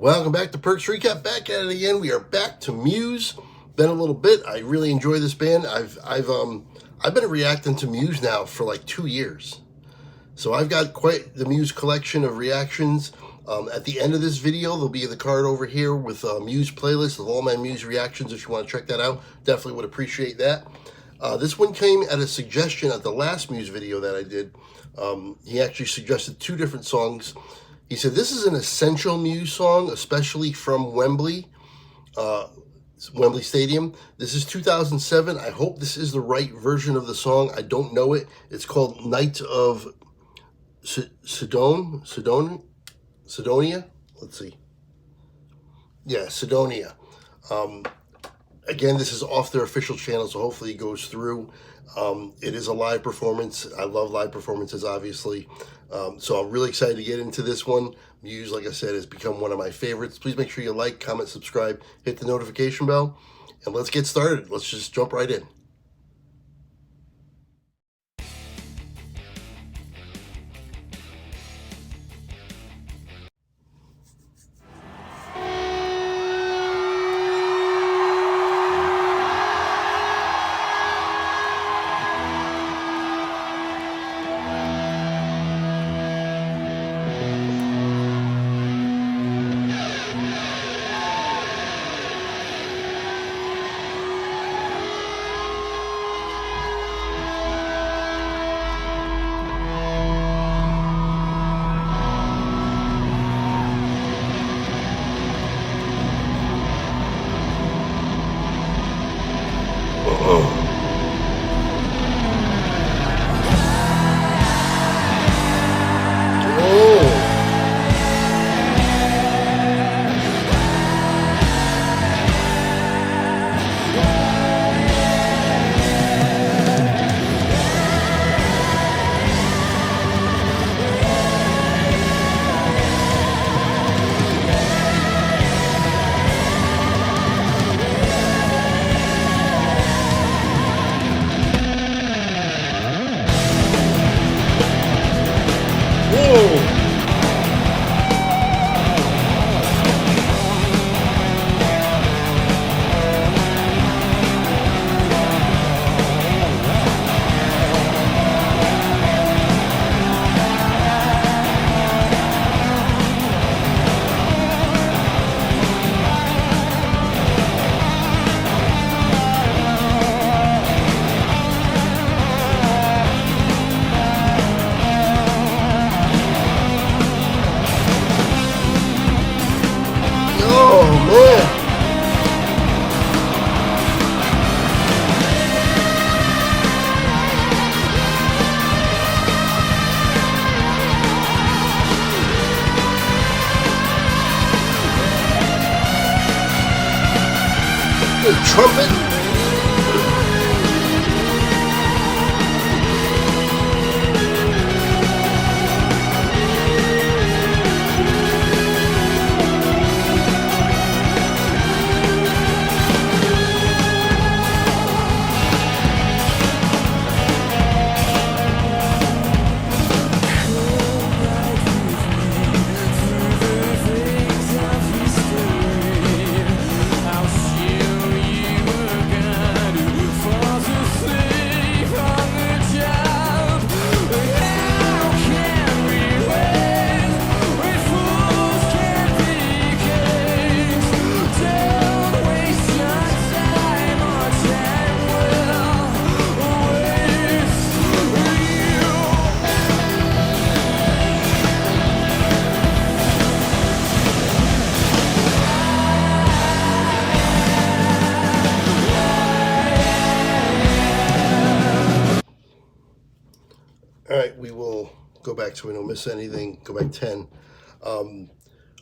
Welcome back to Perks Recap. Back at it again. We are back to Muse. Been a little bit. I really enjoy this band. I've been reacting to Muse now for like 2 years. So I've got quite the Muse collection of reactions. At the end of this video, there'll be the card over here with a Muse playlist of all my Muse reactions. If you want to check that out, definitely would appreciate that. This one came at a suggestion at the last Muse video that I did. He actually suggested 2 different songs. He said, this is an essential Muse song, especially from Wembley Stadium. This is 2007. I hope this is the right version of the song. I don't know it. It's called Night of Cydonia. Let's see. Yeah, Cydonia. Again, this is off their official channel, so hopefully it goes through. It is a live performance. I love live performances, obviously. So I'm really excited to get into this one. Muse, like I said, has become one of my favorites. Please make sure you like, comment, subscribe, hit the notification bell, and let's get started. Let's just jump right in. Trumpet. All right, we will go back so we don't miss anything. Go back 10.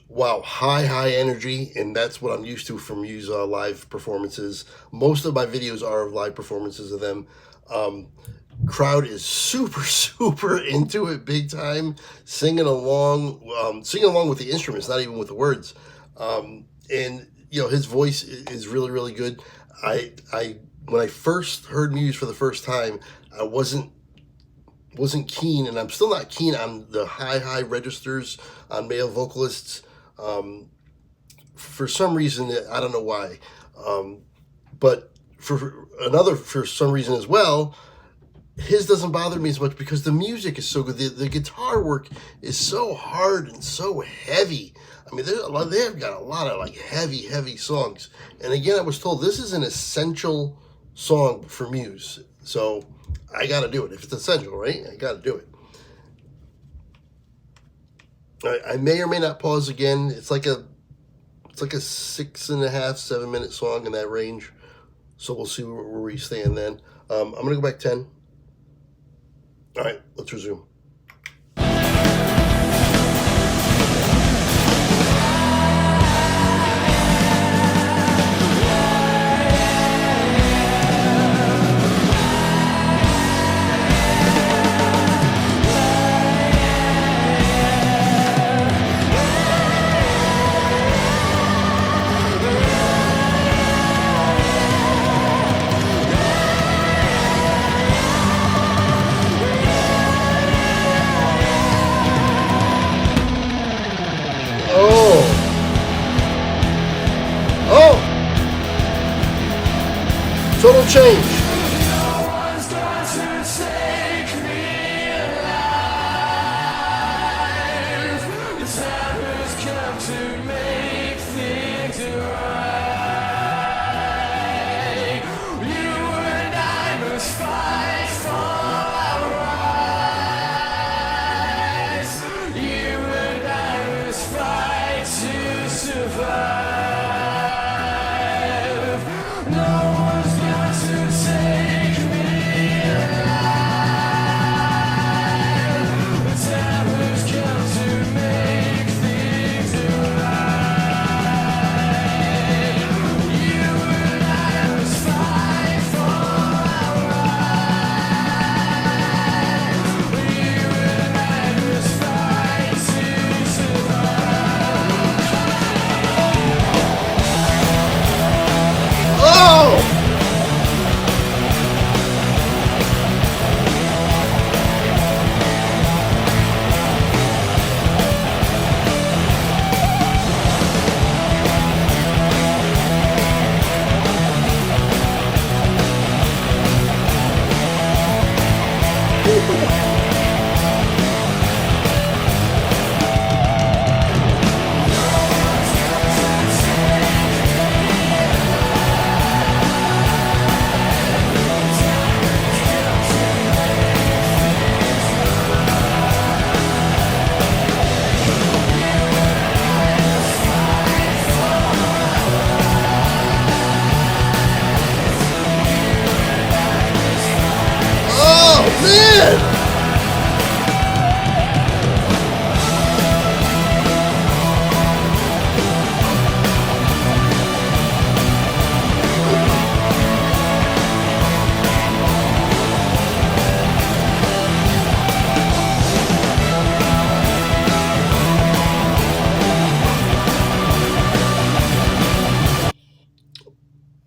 Wow, high energy, and that's what I'm used to from Muse live performances. Most of my videos are of live performances of them. Crowd is super into it, big time, singing along with the instruments, not even with the words. And you know, his voice is really good. When I first heard Muse for the first time, I wasn't keen, and I'm still not keen on the high registers on male vocalists. for some reason, I don't know why, but for some reason as well, his doesn't bother me as much because the music is so good. The guitar work is so hard and so heavy. I mean, they've got a lot of like heavy songs. And again, I was told this is an essential song for Muse. So I got to do it. If it's essential, right? I got to do it. I may or may not pause again. It's like a 6.5, 7 minute song in that range. So we'll see where we stand then. I'm going to go back 10. All right, let's resume. Total change. No one's going to take me alive. The time has come to make things right. You and I must fight for our rights. You and I must fight to survive.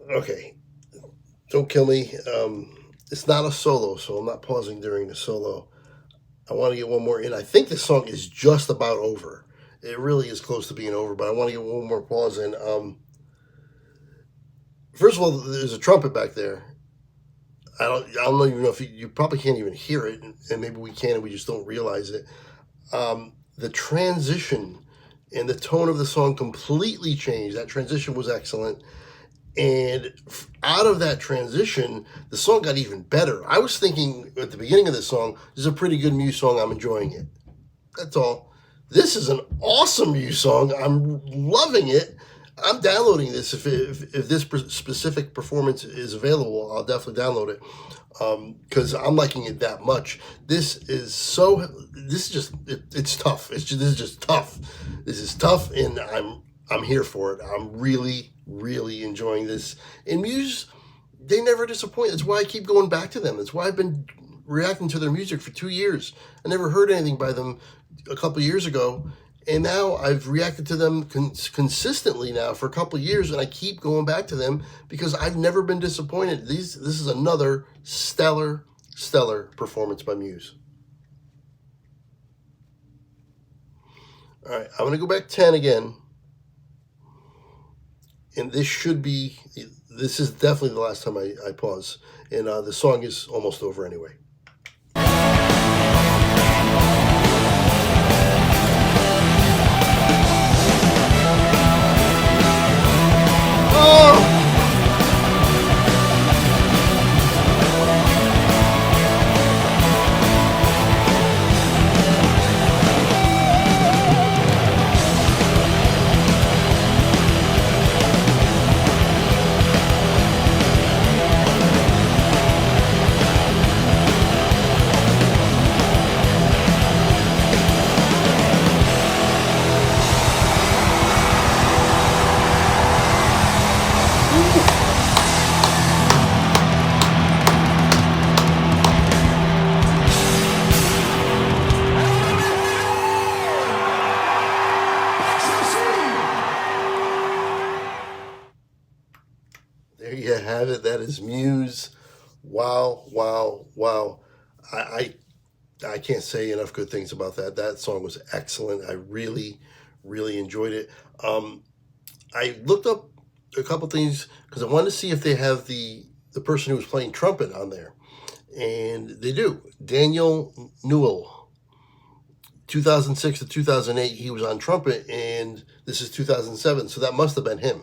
Okay, don't kill me. It's not a solo, so I'm not pausing during the solo. I want to get one more in. I think the song is just about over. It really is close to being over, but I want to get one more pause in. First of all, there's a trumpet back there. I don't even know if you probably can't even hear it, and maybe we can and we just don't realize it. The transition and the tone of the song completely changed. That transition was excellent. And out of that transition, the song got even better. I was thinking at the beginning of this song, this is a pretty good Muse song. I'm enjoying it. That's all. This is an awesome Muse song. I'm loving it. I'm downloading this. If this specific performance is available, I'll definitely download it because I'm liking it that much. This is just it's tough. This is just tough. This is tough, and I'm here for it. I'm really enjoying this. And Muse, they never disappoint. That's why I keep going back to them. That's why I've been reacting to their music for 2 years. I never heard anything by them a couple of years ago, and now I've reacted to them consistently now for a couple of years, and I keep going back to them because I've never been disappointed. This is another stellar performance by Muse. All right, I'm going to go back 10 again. and this is definitely the last time I pause. And the song is almost over anyway. Oh! There you have it. That is Muse. Wow, wow, wow. I can't say enough good things about that. That song was excellent. I really, really enjoyed it. I looked up a couple things because I wanted to see if they have the person who was playing trumpet on there, and they do. Daniel Newell, 2006 to 2008, he was on trumpet, and this is 2007, so that must have been him.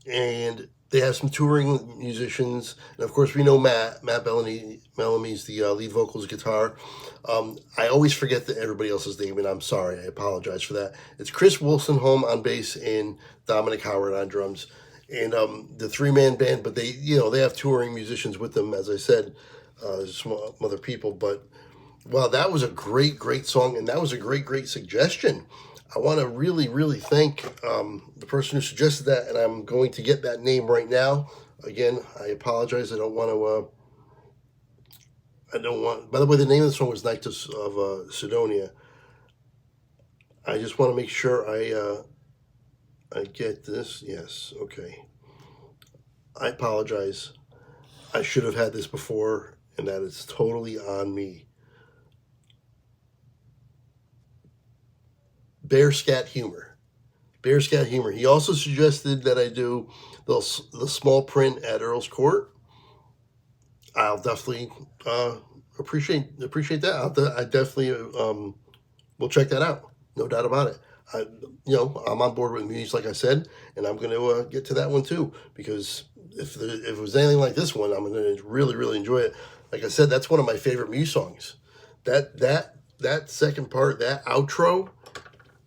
And they have some touring musicians, and of course we know Matt Bellamy's the lead vocals, guitar. I always forget everybody else's name, and I'm sorry, I apologize for that. It's Chris Wolstenholme on bass and Dominic Howard on drums, and the 3-man band. But they have touring musicians with them, as I said, some other people. But wow, that was a great song, and that was a great suggestion. I want to really, really thank the person who suggested that, and I'm going to get that name right now. Again, I apologize. I don't want. By the way, the name of the song was "Night of Cydonia." I just want to make sure I get this. Yes, okay. I apologize. I should have had this before, and that is totally on me. Bearscat Humor. He also suggested that I do the small print at Earl's Court. I'll definitely appreciate that. I definitely will check that out. No doubt about it. I'm on board with Muse, like I said, and I'm going to get to that one too, because if it was anything like this one, I'm going to really, really enjoy it. Like I said, that's one of my favorite Muse songs. That second part, that outro,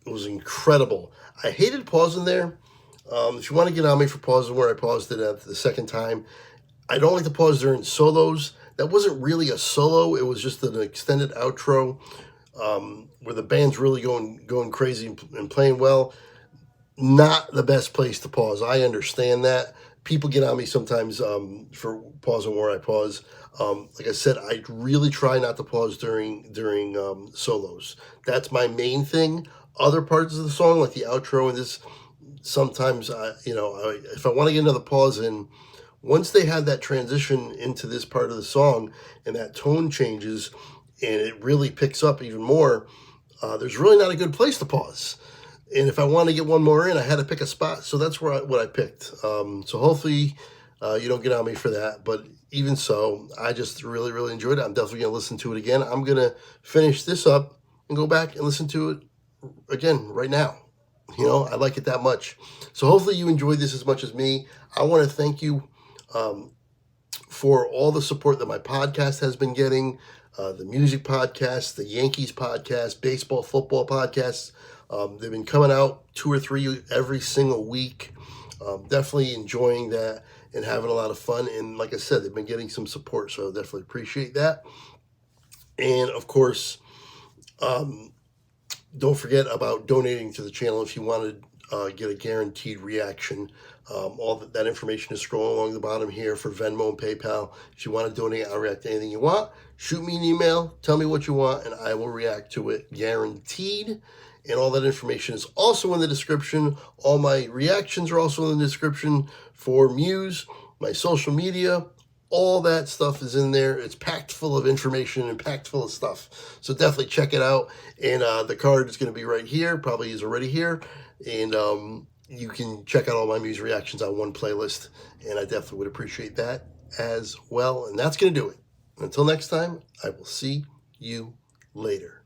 was incredible. I hated pausing there. If you want to get on me for pausing where I paused it at the second time, I don't like to pause during solos. That wasn't really a solo. It was just an extended outro where the band's really going crazy and playing well. Not the best place to pause. I understand that. People get on me sometimes for pausing where I pause. Like I said, I really try not to pause during solos. That's my main thing. Other parts of the song, like the outro and this, sometimes if I want to get another pause in, once they have that transition into this part of the song and that tone changes and it really picks up even more, there's really not a good place to pause. And if I want to get one more in, I had to pick a spot. So that's what I picked. So hopefully you don't get on me for that. But even so, I just really, really enjoyed it. I'm definitely going to listen to it again. I'm going to finish this up and go back and listen to it again right now. I like it that much. So hopefully you enjoyed this as much as me. I want to thank you for all the support that my podcast has been getting. The music podcast, the Yankees podcast, baseball, football podcasts. They've been coming out 2 or 3 every single week. Definitely enjoying that and having a lot of fun. And like I said, they've been getting some support, so I definitely appreciate that. And of course, don't forget about donating to the channel if you want to get a guaranteed reaction. All that information is scrolling along the bottom here for Venmo and PayPal. If you want to donate, I'll react to anything you want. Shoot me an email, tell me what you want, and I will react to it, guaranteed. And all that information is also in the description. All my reactions are also in the description for Muse, my social media. All that stuff is in there. It's packed full of information and packed full of stuff. So definitely check it out. And the card is going to be right here. Probably is already here. And you can check out all my Muse reactions on one playlist, and I definitely would appreciate that as well. And that's going to do it. Until next time, I will see you later.